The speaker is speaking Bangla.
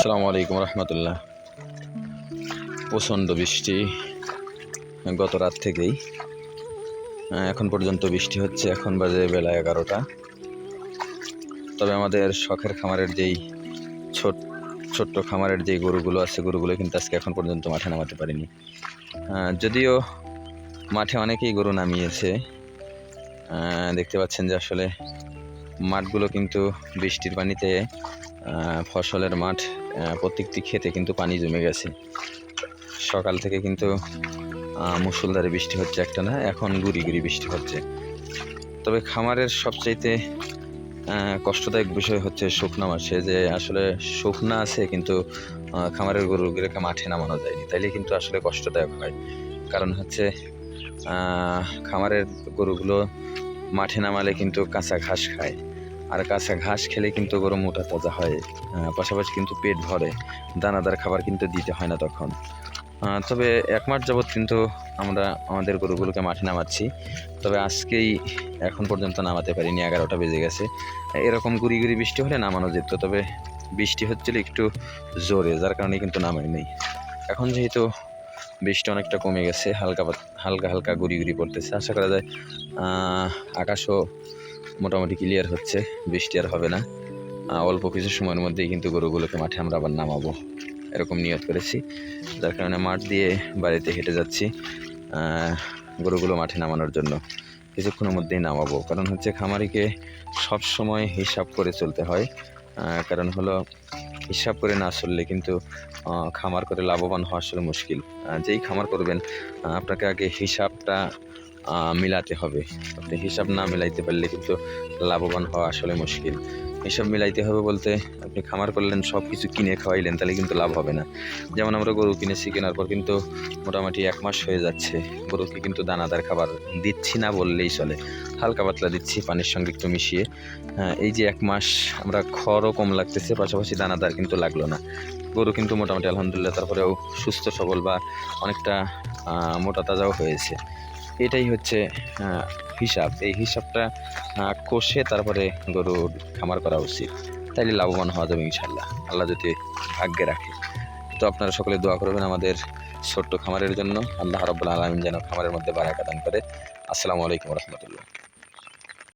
আসসালামু আলাইকুম রহমতুল্লাহ। প্রচণ্ড বৃষ্টি গত রাত থেকেই এখন পর্যন্ত বৃষ্টি হচ্ছে। এখন বাজে বেলা 11টা। তবে আমাদের শখের খামারের যেই ছোট্ট খামারের যেই গরুগুলো আছে, গরুগুলো কিন্তু আজকে এখন পর্যন্ত মাঠে নামাতে পারিনি। যদিও মাঠে অনেকেই গরু নামিয়েছে, দেখতে পাচ্ছেন যে আসলে মাঠগুলো কিন্তু বৃষ্টির পানিতে ফসলের মাঠ, প্রত্যেকটি ক্ষেতে কিন্তু পানি জমে গেছে। সকাল থেকে কিন্তু মুষলধারে বৃষ্টি হচ্ছে, একটা না, এখন গুড়ি গুড়ি বৃষ্টি হচ্ছে। তবে খামারের সবচাইতে কষ্টদায়ক বিষয় হচ্ছে শুকনা মাসে, যে আসলে শুকনা আছে কিন্তু খামারের গরুগুলোকে মাঠে নামানো যায়নি, তাইলে কিন্তু আসলে কষ্টদায়ক হয়। কারণ হচ্ছে খামারের গরুগুলো মাঠে নামালে কিন্তু কাঁচা ঘাস খায়, আর কাঁচা ঘাস খেলে কিন্তু গরু মোটা তাজা হয়, পাশাপাশি কিন্তু পেট ভরে, দানাদার খাবার কিন্তু দিতে হয় না তখন। তবে 1 মাস যাবৎ কিন্তু আমরা আমাদের গরুগুলোকে মাঠে নামাচ্ছি, তবে আজকেই এখন পর্যন্ত নামাতে পারিনি। 11টা বেজে গেছে। এরকম গুড়ি গুড়ি বৃষ্টি হলে নামানো যেত, তবে বৃষ্টি হচ্ছিল একটু জোরে, যার কারণে কিন্তু নামাই নেই। এখন যেহেতু বৃষ্টি অনেকটা কমে গেছে, হালকা হালকা গুড়ি গুড়ি পড়তেছে, আশা করা যায় আকাশও মোটামুটি ক্লিয়ার হচ্ছে, বৃষ্টি আর হবে না। অল্প কিছু সময়ের মধ্যেই কিন্তু গরুগুলোকে মাঠে আমরা আবার নামাবো, এরকম নিয়ত করেছি। যার কারণে মাঠ দিয়ে বাড়িতে হেঁটে যাচ্ছি গরুগুলো মাঠে নামানোর জন্য। কিছুক্ষণের মধ্যেই নামাবো, কারণ হচ্ছে খামারিকে সব সময় হিসাব করে চলতে হয়। কারণ হলো হিসাব করে না চললে কিন্তু খামার করে লাভবান হওয়া আসলে মুশকিল। যেই খামার করবেন আপনাকে আগে হিসাবটা মিলাতে হবে। আপনি হিসাব না মিলাইতে পারলে কিন্তু লাভবান হওয়া আসলে মুশকিল। হিসাব মিলাইতে হবে বলতে, আপনি খামার করলেন, সব কিছু কিনে খাওয়াইলেন, তাহলে কিন্তু লাভ হবে না। যেমন আমরা গরু কিনেছি, কেনার পর কিন্তু মোটামুটি 1 মাস হয়ে যাচ্ছে, গরুকে কিন্তু দানাদার খাবার দিচ্ছি না বললেই চলে, হালকা পাতলা দিচ্ছি পানির সঙ্গে একটু মিশিয়ে। এই যে 1 মাস আমরা খড়ও কম লাগতেছে, পাশাপাশি দানাদার কিন্তু লাগলো না। গরু কিন্তু মোটামুটি আলহামদুলিল্লাহ তারপরেও সুস্থ সবল বা অনেকটা মোটা তাজাও হয়েছে। এটাই হচ্ছে হিসাব। এই হিসাবটা কষে তারপরে গরুর খামার করা উচিত, তাইলে লাভবান হওয়া যাবে ইনশাল্লাহ, আল্লাহ যদি ভাগ্যে রাখে। তো আপনারা সকলে দোয়া করবেন আমাদের ছোট্ট খামারের জন্য। আল্লাহ রাব্বুল আলামিন যেন খামারের মধ্যে বারাকা দান করে। আসসালামু আলাইকুম রহমতুল্লাহ।